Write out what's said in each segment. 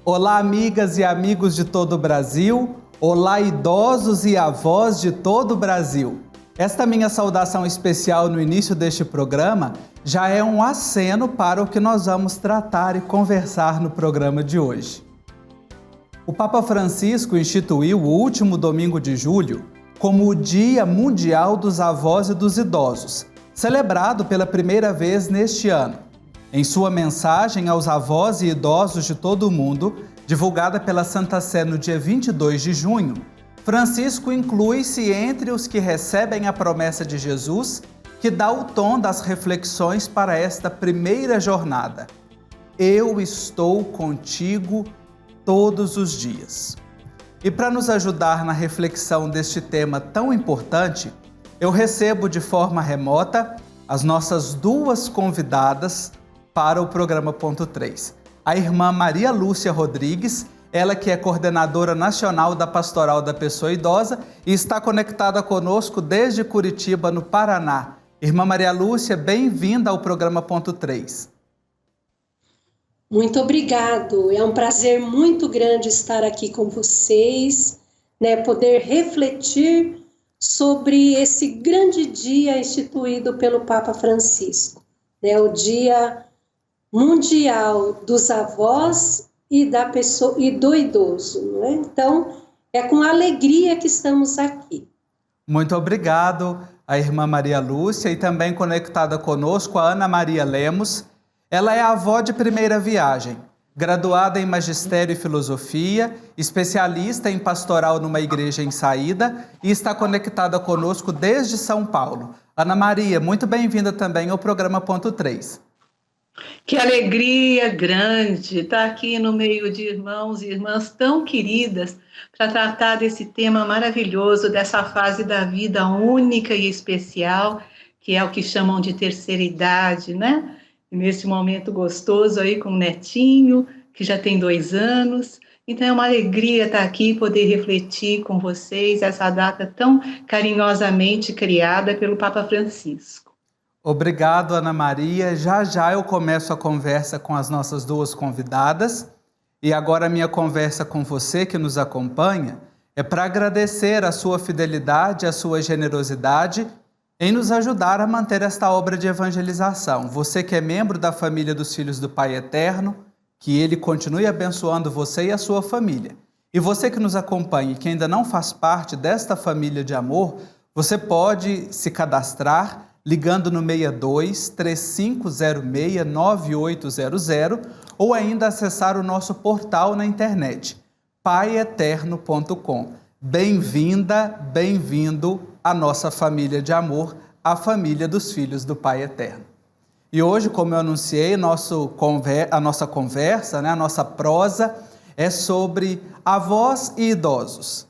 Olá, amigas e amigos de todo o Brasil. Olá, idosos e avós de todo o Brasil. Esta minha saudação especial no início deste programa já é um aceno para o que nós vamos tratar e conversar no programa de hoje. O Papa Francisco instituiu o último domingo de julho como o Dia Mundial dos Avós e dos Idosos, celebrado pela primeira vez neste ano. Em sua mensagem aos avós e idosos de todo o mundo, divulgada pela Santa Sé no dia 22 de junho, Francisco inclui-se entre os que recebem a promessa de Jesus, que dá o tom das reflexões para esta primeira jornada. Eu estou contigo todos os dias. E para nos ajudar na reflexão deste tema tão importante, eu recebo de forma remota as nossas duas convidadas para o programa Ponto 3. A irmã Maria Lúcia Rodrigues, ela que é coordenadora nacional da Pastoral da Pessoa Idosa e está conectada conosco desde Curitiba, no Paraná. Irmã Maria Lúcia, bem-vinda ao programa Ponto 3. Muito obrigado, é um prazer muito grande estar aqui com vocês, poder refletir sobre esse grande dia instituído pelo Papa Francisco, o Dia Mundial dos Avós e da pessoa e do idoso, Então, é com alegria que estamos aqui. Muito obrigado a irmã Maria Lúcia e também conectada conosco a Ana Maria Lemos. Ela é avó de primeira viagem, graduada em Magistério e Filosofia, especialista em pastoral numa igreja em saída e está conectada conosco desde São Paulo. Ana Maria, muito bem-vinda também ao programa Ponto 3. Que alegria grande estar aqui no meio de irmãos e irmãs tão queridas para tratar desse tema maravilhoso, dessa fase da vida única e especial, que é o que chamam de terceira idade, né? E nesse momento gostoso aí com o netinho, que já tem 2 anos. Então é uma alegria estar aqui e poder refletir com vocês essa data tão carinhosamente criada pelo Papa Francisco. Obrigado, Ana Maria. Já eu começo a conversa com as nossas duas convidadas. E agora a minha conversa com você que nos acompanha é para agradecer a sua fidelidade, a sua generosidade em nos ajudar a manter esta obra de evangelização. Você que é membro da família dos Filhos do Pai Eterno, que Ele continue abençoando você e a sua família. E você que nos acompanha e que ainda não faz parte desta família de amor, você pode se cadastrar ligando no 62 3506 9800 ou ainda acessar o nosso portal na internet, paieterno.com. Bem-vinda, bem-vindo à nossa família de amor, a família dos Filhos do Pai Eterno. E hoje, como eu anunciei, a nossa conversa, a nossa prosa é sobre avós e idosos,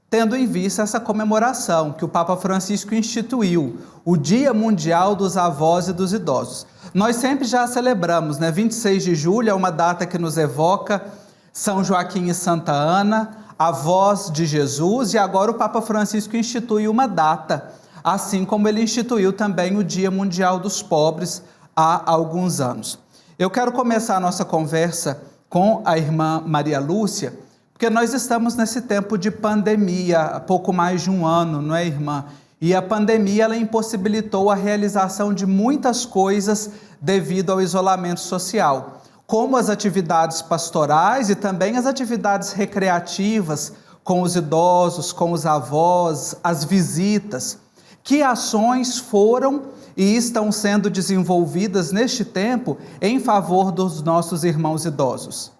tendo em vista essa comemoração que o Papa Francisco instituiu, o Dia Mundial dos Avós e dos Idosos. Nós sempre já celebramos, 26 de julho é uma data que nos evoca São Joaquim e Santa Ana, avós de Jesus, e agora o Papa Francisco institui uma data, assim como ele instituiu também o Dia Mundial dos Pobres há alguns anos. Eu quero começar a nossa conversa com a irmã Maria Lúcia, porque nós estamos nesse tempo de pandemia, há pouco mais de um ano, não é, irmã? E a pandemia ela impossibilitou a realização de muitas coisas devido ao isolamento social, como as atividades pastorais e também as atividades recreativas com os idosos, com os avós, as visitas. Que ações foram e estão sendo desenvolvidas neste tempo em favor dos nossos irmãos idosos?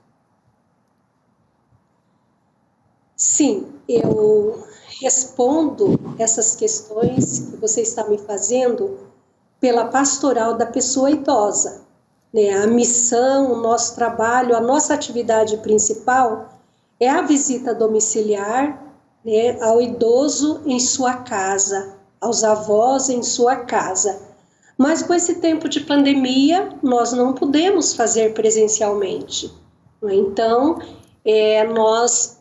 Sim, eu respondo essas questões que você está me fazendo pela pastoral da pessoa idosa. A missão, o nosso trabalho, a nossa atividade principal é a visita domiciliar ao idoso em sua casa, aos avós em sua casa. Mas com esse tempo de pandemia, nós não podemos fazer presencialmente. Então, nós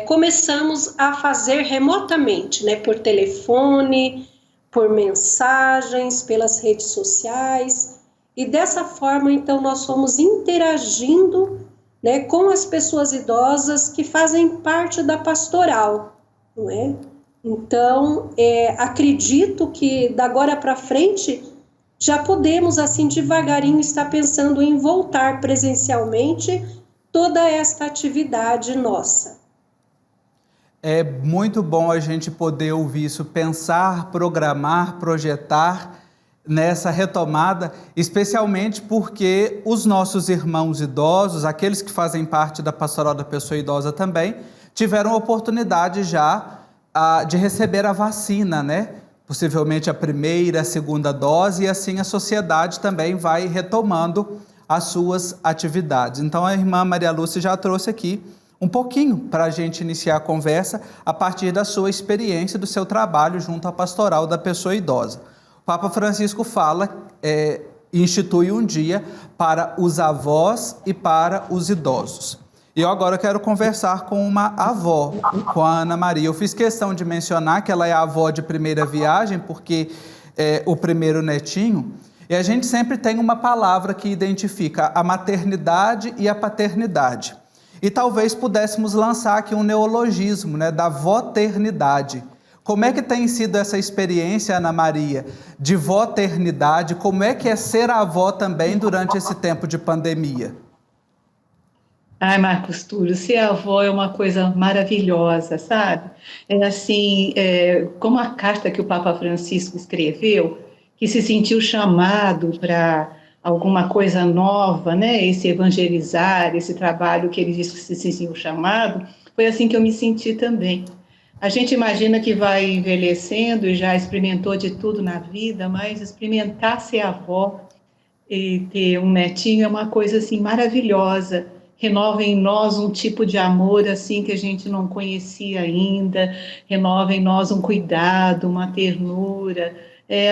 começamos a fazer remotamente, por telefone, por mensagens, pelas redes sociais, e dessa forma, então, nós fomos interagindo né, com as pessoas idosas que fazem parte da pastoral, não é? Então, acredito que da agora para frente já podemos, assim, devagarinho estar pensando em voltar presencialmente toda esta atividade nossa. É muito bom a gente poder ouvir isso, pensar, programar, projetar nessa retomada, especialmente porque os nossos irmãos idosos, aqueles que fazem parte da Pastoral da Pessoa Idosa também, tiveram a oportunidade já de receber a vacina, né? Possivelmente a primeira, a segunda dose, e assim a sociedade também vai retomando as suas atividades. Então a irmã Maria Lúcia já trouxe aqui um pouquinho para a gente iniciar a conversa a partir da sua experiência, do seu trabalho junto à Pastoral da Pessoa Idosa. O Papa Francisco institui um dia para os avós e para os idosos. E eu agora quero conversar com uma avó, com a Ana Maria. Eu fiz questão de mencionar que ela é a avó de primeira viagem, porque é o primeiro netinho, e a gente sempre tem uma palavra que identifica a maternidade e a paternidade. E talvez pudéssemos lançar aqui um neologismo, né, da voternidade. Como é que tem sido essa experiência, Ana Maria, de voternidade? Como é que é ser avó também durante esse tempo de pandemia? Ai, Marcos Túlio, ser avó é uma coisa maravilhosa, sabe? É assim, como a carta que o Papa Francisco escreveu, que se sentiu chamado para alguma coisa nova, né? Esse evangelizar, esse trabalho que ele disse que se sentiu chamado, foi assim que eu me senti também. A gente imagina que vai envelhecendo e já experimentou de tudo na vida, mas experimentar ser avó e ter um netinho é uma coisa assim maravilhosa. Renova em nós um tipo de amor assim que a gente não conhecia ainda, renova em nós um cuidado, uma ternura,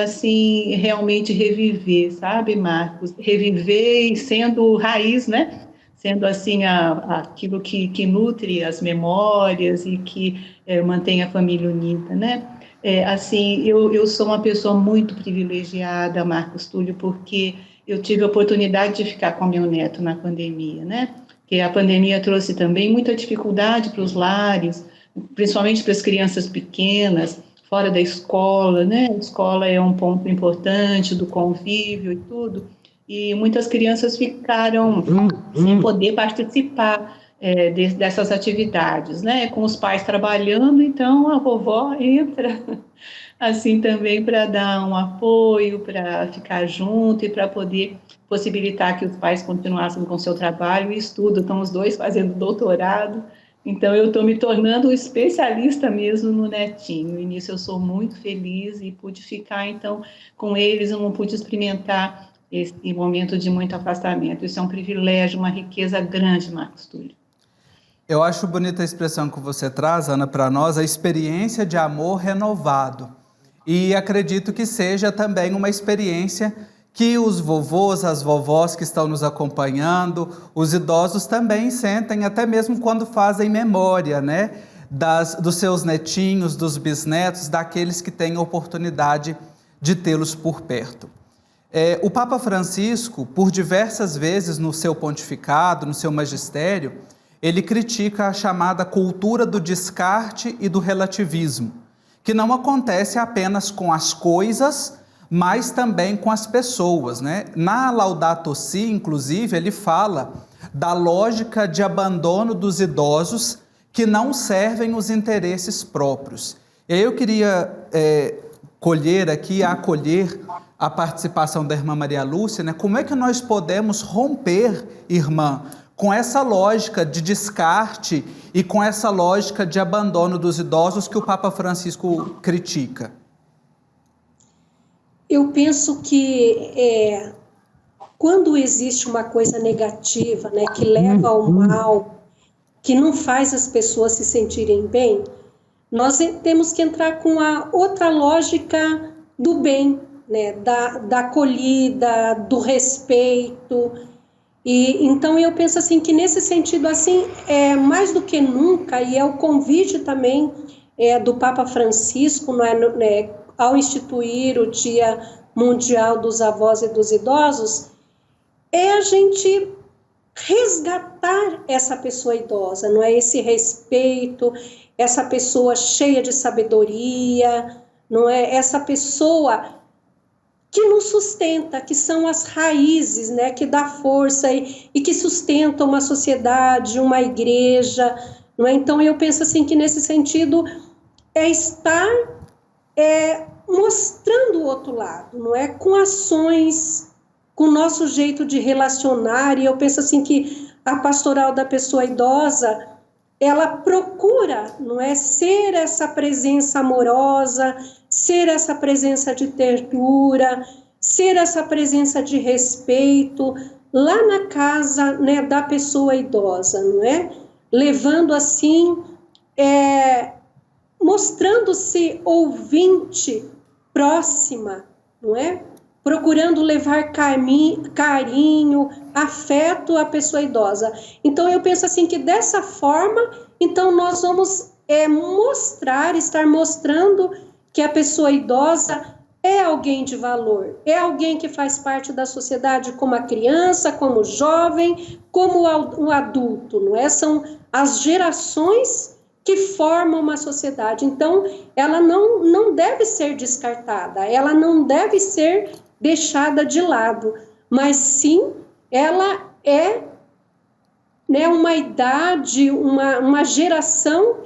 assim, realmente reviver, sabe, Marcos? Reviver e sendo raiz, né? Sendo assim aquilo que nutre as memórias e que mantém a família unida, né? Assim, eu sou uma pessoa muito privilegiada, Marcos Túlio, porque eu tive a oportunidade de ficar com meu neto na pandemia, né? Que a pandemia trouxe também muita dificuldade para os lares, principalmente para as crianças pequenas, fora da escola, né? A escola é um ponto importante do convívio e tudo, e muitas crianças ficaram sem poder participar dessas atividades, né? Com os pais trabalhando, então a vovó entra assim também para dar um apoio, para ficar junto e para poder possibilitar que os pais continuassem com seu trabalho e estudo. Estão os dois fazendo doutorado, então eu estou me tornando especialista mesmo no netinho. E nisso eu sou muito feliz e pude ficar então com eles, eu não pude experimentar esse momento de muito afastamento. Isso é um privilégio, uma riqueza grande, Marcos Túlio. Eu acho bonita a expressão que você traz, Ana, para nós, a experiência de amor renovado. E acredito que seja também uma experiência que os vovôs, as vovós que estão nos acompanhando, os idosos também sentem, até mesmo quando fazem memória, né? Dos seus netinhos, dos bisnetos, daqueles que têm oportunidade de tê-los por perto. O Papa Francisco, por diversas vezes no seu pontificado, no seu magistério, ele critica a chamada cultura do descarte e do relativismo, que não acontece apenas com as coisas, mas também com as pessoas, né? Na Laudato Si, inclusive, ele fala da lógica de abandono dos idosos que não servem os interesses próprios. E aí eu queria acolher a participação da irmã Maria Lúcia, né? Como é que nós podemos romper, irmã, com essa lógica de descarte e com essa lógica de abandono dos idosos que o Papa Francisco critica? Eu penso que quando existe uma coisa negativa, né, que leva ao mal, que não faz as pessoas se sentirem bem, nós temos que entrar com a outra lógica do bem, né, da acolhida, do respeito. E então eu penso assim que nesse sentido assim mais do que nunca, e é o convite também do Papa Francisco, né, ao instituir o Dia Mundial dos Avós e dos Idosos, a gente resgatar essa pessoa idosa, não é? Esse respeito, essa pessoa cheia de sabedoria, não é? Essa pessoa que nos sustenta, que são as raízes, né? Que dá força e que sustenta uma sociedade, uma igreja, não é? Então eu penso assim que nesse sentido é estar mostrando o outro lado, não é? Com ações, com o nosso jeito de relacionar, e eu penso assim que a pastoral da pessoa idosa, ela procura, não é, ser essa presença amorosa, ser essa presença de ternura, ser essa presença de respeito, lá na casa, né, da pessoa idosa, não é? Levando assim, mostrando-se ouvinte, próxima, não é? Procurando levar carinho, afeto à pessoa idosa. Então, eu penso assim que dessa forma, então nós vamos estar mostrando que a pessoa idosa é alguém de valor, é alguém que faz parte da sociedade como a criança, como o jovem, como o adulto, não é? São as gerações que formam uma sociedade. Então, ela não deve ser descartada, ela não deve ser deixada de lado, mas sim, ela é, né, uma idade, uma geração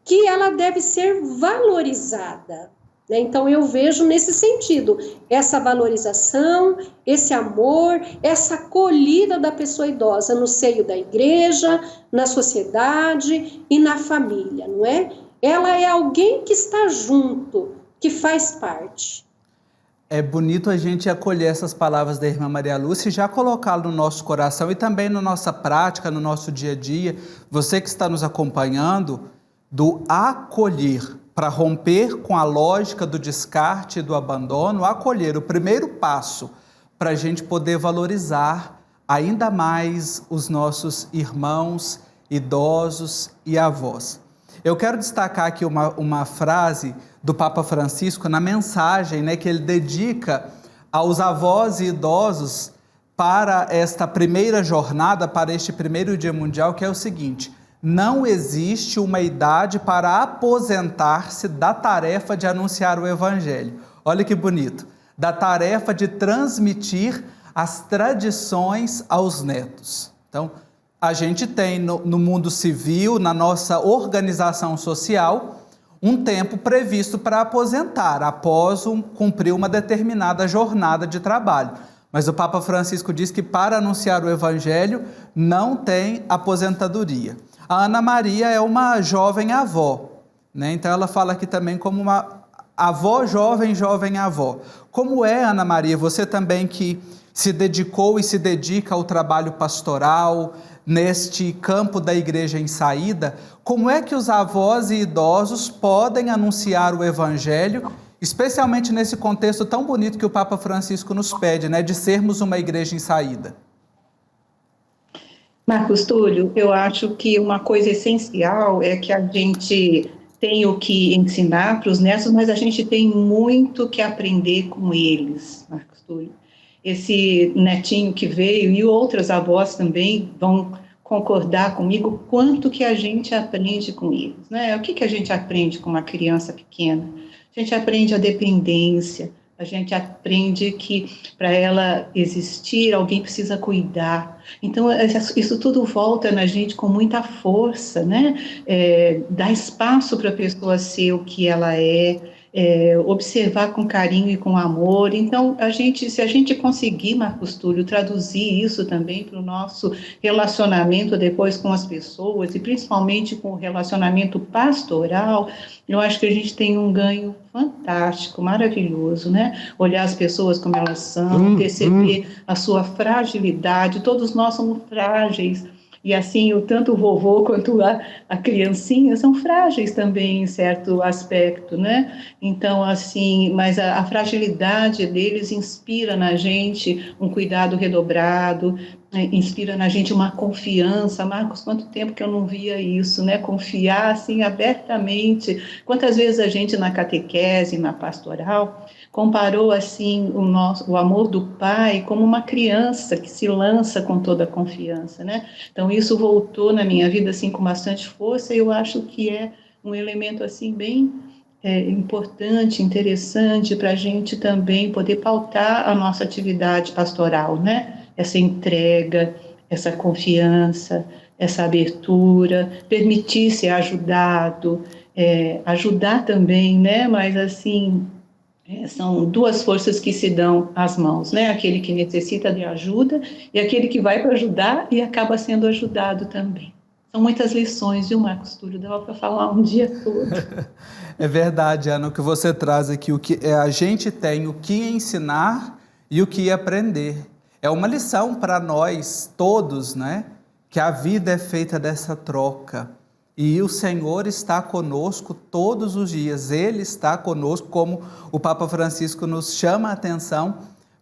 que ela deve ser valorizada, né? Então eu vejo nesse sentido, essa valorização, esse amor, essa acolhida da pessoa idosa no seio da igreja, na sociedade e na família, não é? Ela é alguém que está junto, que faz parte. É bonito a gente acolher essas palavras da irmã Maria Lúcia e já colocá-lo no nosso coração e também na nossa prática, no nosso dia a dia. Você que está nos acompanhando, do acolher, para romper com a lógica do descarte e do abandono, acolher, o primeiro passo para a gente poder valorizar ainda mais os nossos irmãos, idosos e avós. Eu quero destacar aqui uma frase do Papa Francisco na mensagem, né, que ele dedica aos avós e idosos para esta primeira jornada, para este primeiro Dia Mundial, que é o seguinte: não existe uma idade para aposentar-se da tarefa de anunciar o Evangelho. Olha que bonito. Da tarefa de transmitir as tradições aos netos. Então, a gente tem no mundo civil, na nossa organização social, um tempo previsto para aposentar, após cumprir uma determinada jornada de trabalho. Mas o Papa Francisco diz que para anunciar o Evangelho não tem aposentadoria. A Ana Maria é uma jovem avó, né? Então ela fala aqui também como uma avó jovem avó. Como é, Ana Maria, você também que se dedicou e se dedica ao trabalho pastoral, neste campo da igreja em saída, como é que os avós e idosos podem anunciar o Evangelho, especialmente nesse contexto tão bonito que o Papa Francisco nos pede, né, de sermos uma igreja em saída? Marcos Túlio, eu acho que uma coisa essencial é que a gente tem o que ensinar para os netos, mas a gente tem muito que aprender com eles, Marcos Túlio. Esse netinho que veio e outras avós também vão concordar comigo quanto que a gente aprende com eles, né? O que a gente aprende com uma criança pequena? A gente aprende a dependência, a gente aprende que para ela existir, alguém precisa cuidar. Então, isso tudo volta na gente com muita força, né? Dá espaço para a pessoa ser o que ela observar com carinho e com amor. Então, se a gente conseguir, Marcos Túlio, traduzir isso também para o nosso relacionamento depois com as pessoas, e principalmente com o relacionamento pastoral, eu acho que a gente tem um ganho fantástico, maravilhoso, né? Olhar as pessoas como elas são, perceber a sua fragilidade, todos nós somos frágeis, e assim, tanto o vovô quanto a criancinha são frágeis também em certo aspecto, né? Então, assim, mas a fragilidade deles inspira na gente um cuidado redobrado, inspira na gente uma confiança. Marcos, quanto tempo que eu não via isso, né? Confiar, assim, abertamente. Quantas vezes a gente na catequese, na pastoral, comparou assim o amor do pai como uma criança que se lança com toda a confiança, né? Então isso voltou na minha vida assim com bastante força, e eu acho que é um elemento assim bem importante, interessante para a gente também poder pautar a nossa atividade pastoral, né? Essa entrega, essa confiança, essa abertura, permitir ser ajudado, ajudar também, né? Mas assim, são duas forças que se dão às mãos, né? Aquele que necessita de ajuda e aquele que vai para ajudar e acaba sendo ajudado também. São muitas lições, viu, Marcos Túlio? Dava para falar um dia todo. É verdade, Ana, o que você traz aqui, a gente tem o que ensinar e o que aprender. É uma lição para nós todos, né? Que a vida é feita dessa troca. E o Senhor está conosco todos os dias. Ele está conosco, como o Papa Francisco nos chama a atenção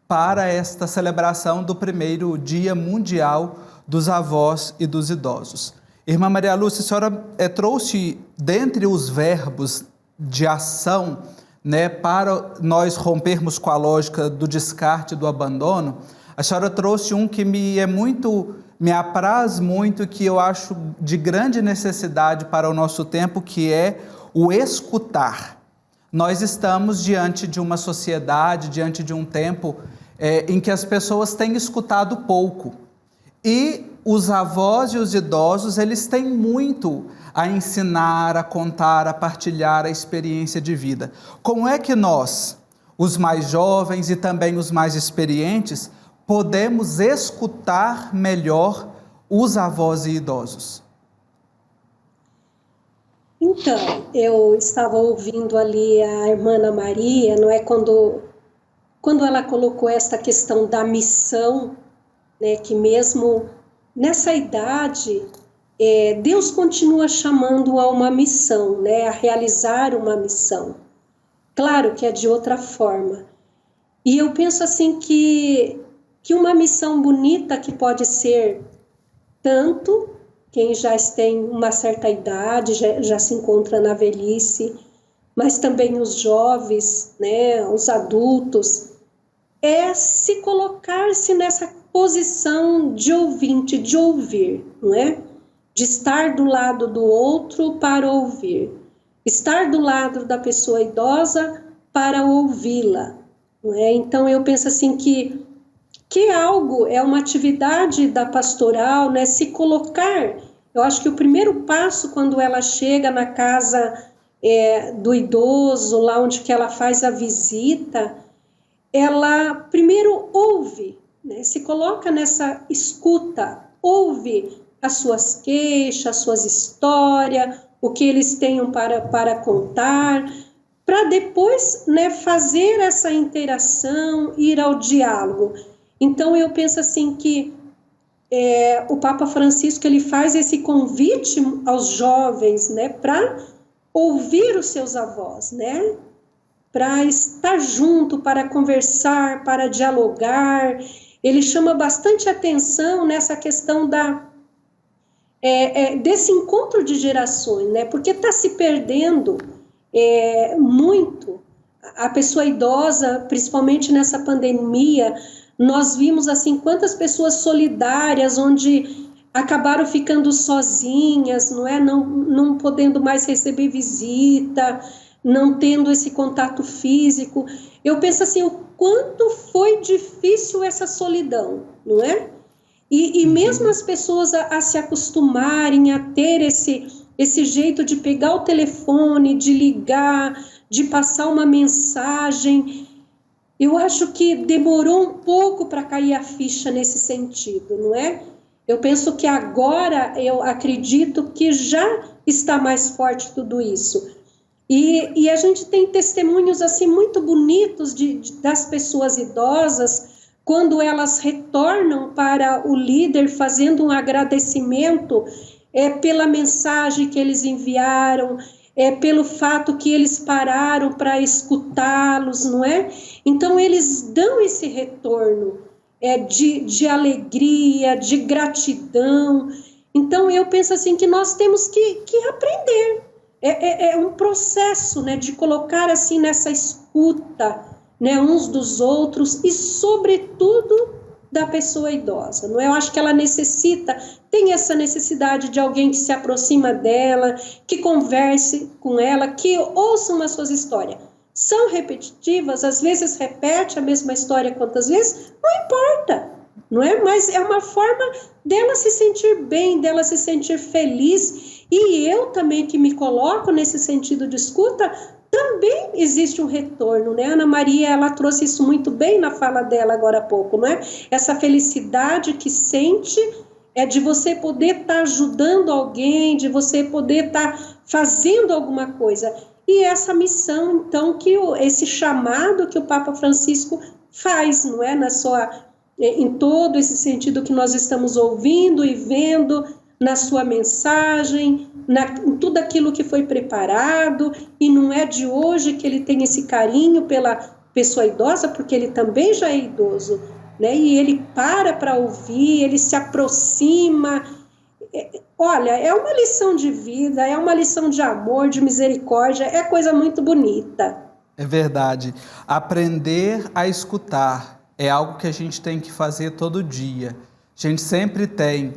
para esta celebração do primeiro Dia Mundial dos Avós e dos Idosos. Irmã Maria Lúcia, a senhora trouxe, dentre os verbos de ação, né, para nós rompermos com a lógica do descarte, do abandono, a senhora trouxe um que me apraz muito, que eu acho de grande necessidade para o nosso tempo, que é o escutar. Nós estamos diante de uma sociedade, diante de um tempo em que as pessoas têm escutado pouco. E os avós e os idosos, eles têm muito a ensinar, a contar, a partilhar a experiência de vida. Como é que nós, os mais jovens e também os mais experientes, podemos escutar melhor os avós e idosos? Então, eu estava ouvindo ali a irmã Ana Maria, não é, quando ela colocou esta questão da missão, né, que mesmo nessa idade, Deus continua chamando a uma missão, né, a realizar uma missão. Claro que é de outra forma. E eu penso assim que uma missão bonita que pode ser tanto quem já tem uma certa idade, já se encontra na velhice, mas também os jovens, né, os adultos, é se colocar-se nessa posição de ouvinte, de ouvir, não é? De estar do lado do outro para ouvir, estar do lado da pessoa idosa para ouvi-la, não é? Então eu penso assim que é uma atividade da pastoral, né? Se colocar, eu acho que o primeiro passo quando ela chega na casa do idoso, lá onde que ela faz a visita, ela primeiro ouve, né? Se coloca nessa escuta, ouve as suas queixas, as suas histórias, o que eles tenham para contar, para depois, né, fazer essa interação, ir ao diálogo. Então eu penso assim que o Papa Francisco, ele faz esse convite aos jovens, né, para ouvir os seus avós, né, para estar junto, para conversar, para dialogar. Ele chama bastante atenção nessa questão desse encontro de gerações, né, porque está se perdendo muito. A pessoa idosa, principalmente nessa pandemia, nós vimos assim quantas pessoas solidárias, onde acabaram ficando sozinhas, não é? Não podendo mais receber visita, não tendo esse contato físico. Eu penso assim, o quanto foi difícil essa solidão, não é? E mesmo as pessoas a se acostumarem a ter esse jeito de pegar o telefone, de ligar, de passar uma mensagem, eu acho que demorou um pouco para cair a ficha nesse sentido, não é? Eu penso que agora, eu acredito que já está mais forte tudo isso. E a gente tem testemunhos assim muito bonitos das pessoas idosas, quando elas retornam para o líder fazendo um agradecimento pela mensagem que eles enviaram, pelo fato que eles pararam para escutá-los, não é? Então eles dão esse retorno de alegria, de gratidão. Então eu penso assim que nós temos que aprender. É um processo, né, de colocar assim nessa escuta, né, uns dos outros e, sobretudo, da pessoa idosa, não é? Eu acho que ela tem essa necessidade de alguém que se aproxima dela, que converse com ela, que ouçam as suas histórias. São repetitivas, às vezes repete a mesma história quantas vezes, não importa, não é? Mas é uma forma dela se sentir bem, dela se sentir feliz, e eu também que me coloco nesse sentido de escuta, também existe um retorno, né? Ana Maria, ela trouxe isso muito bem na fala dela agora há pouco, não é? Essa felicidade que sente é de você poder estar ajudando alguém, de você poder estar fazendo alguma coisa. E essa missão, então, esse chamado que o Papa Francisco faz, não é? Em todo esse sentido que nós estamos ouvindo e vendo, na sua mensagem, em tudo aquilo que foi preparado, e não é de hoje que ele tem esse carinho pela pessoa idosa, porque ele também já é idoso, né? E ele para ouvir, ele se aproxima. Olha, é uma lição de vida, é uma lição de amor, de misericórdia, é coisa muito bonita. É verdade. Aprender a escutar é algo que a gente tem que fazer todo dia. A gente sempre tem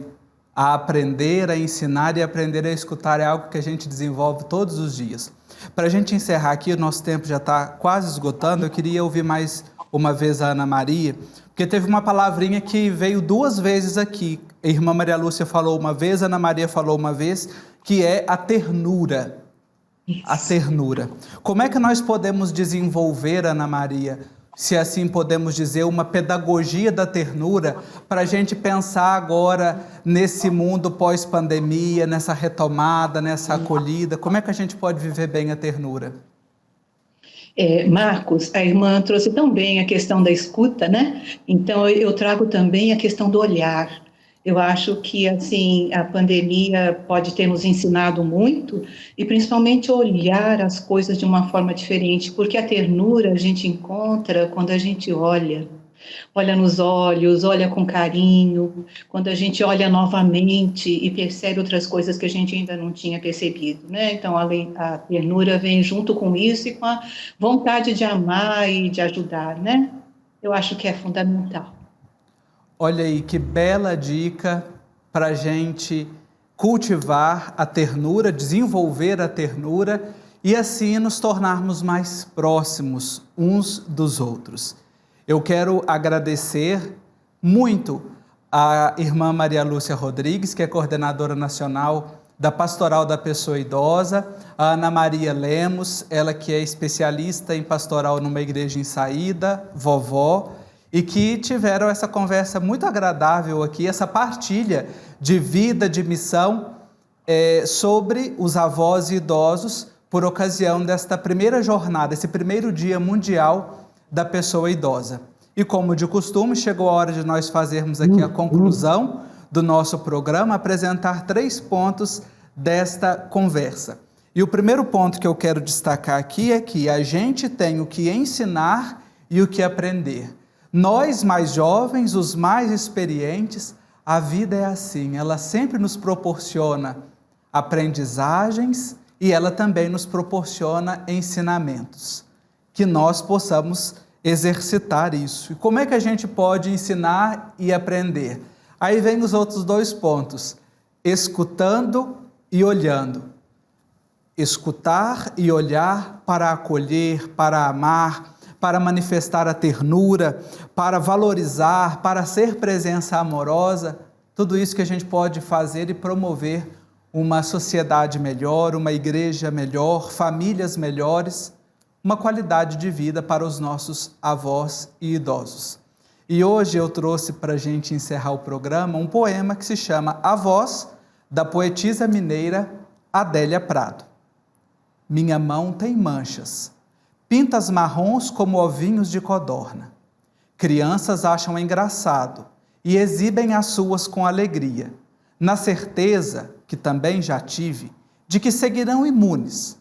a aprender, a ensinar, e aprender a escutar é algo que a gente desenvolve todos os dias. Para a gente encerrar aqui, o nosso tempo já está quase esgotando, eu queria ouvir mais uma vez a Ana Maria, porque teve uma palavrinha que veio 2 vezes aqui. A irmã Maria Lúcia falou uma vez, a Ana Maria falou uma vez, que é a ternura. A ternura. Como é que nós podemos desenvolver, Ana Maria, se assim podemos dizer, uma pedagogia da ternura para a gente pensar agora nesse mundo pós-pandemia, nessa retomada, nessa acolhida? Como é que a gente pode viver bem a ternura? Marcos, a irmã trouxe tão bem a questão da escuta, né? Então, eu trago também a questão do olhar. Eu acho que, assim, a pandemia pode ter nos ensinado muito, e principalmente olhar as coisas de uma forma diferente, porque a ternura a gente encontra quando a gente olha nos olhos, olha com carinho, quando a gente olha novamente e percebe outras coisas que a gente ainda não tinha percebido, né? Então, a ternura vem junto com isso e com a vontade de amar e de ajudar, né? Eu acho que é fundamental. Olha aí, que bela dica para a gente cultivar a ternura, desenvolver a ternura e assim nos tornarmos mais próximos uns dos outros. Eu quero agradecer muito a irmã Maria Lúcia Rodrigues, que é coordenadora nacional da Pastoral da Pessoa Idosa, a Ana Maria Lemos, ela que é especialista em pastoral numa igreja em saída, vovó, e que tiveram essa conversa muito agradável aqui, essa partilha de vida, de missão sobre os avós e idosos por ocasião desta primeira jornada, esse primeiro dia mundial da pessoa idosa. E como de costume, chegou a hora de nós fazermos aqui a conclusão do nosso programa, apresentar 3 pontos desta conversa. E o primeiro ponto que eu quero destacar aqui é que a gente tem o que ensinar e o que aprender. Nós, mais jovens, os mais experientes, a vida é assim, ela sempre nos proporciona aprendizagens e ela também nos proporciona ensinamentos, que nós possamos exercitar isso. E como é que a gente pode ensinar e aprender? Aí vem os outros 2 pontos, escutando e olhando. Escutar e olhar para acolher, para amar, para manifestar a ternura, para valorizar, para ser presença amorosa, tudo isso que a gente pode fazer e promover uma sociedade melhor, uma igreja melhor, famílias melhores, uma qualidade de vida para os nossos avós e idosos. E hoje eu trouxe para a gente encerrar o programa um poema que se chama A Voz, da poetisa mineira Adélia Prado. Minha mão tem manchas, pintas marrons como ovinhos de codorna. Crianças acham engraçado e exibem as suas com alegria, na certeza, que também já tive, de que seguirão imunes.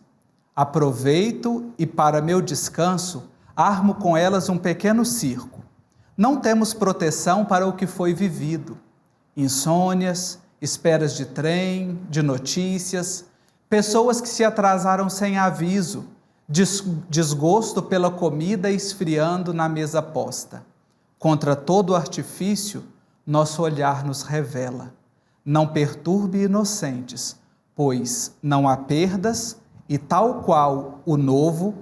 Aproveito e, para meu descanso, armo com elas um pequeno circo. Não temos proteção para o que foi vivido. Insônias, esperas de trem, de notícias, pessoas que se atrasaram sem aviso, desgosto pela comida esfriando na mesa posta. Contra todo artifício, nosso olhar nos revela. Não perturbe inocentes, pois não há perdas, e tal qual o novo,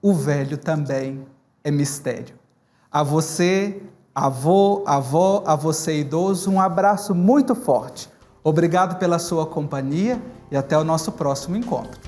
o velho também é mistério. A você, avô, avó, a você idoso, um abraço muito forte. Obrigado pela sua companhia e até o nosso próximo encontro.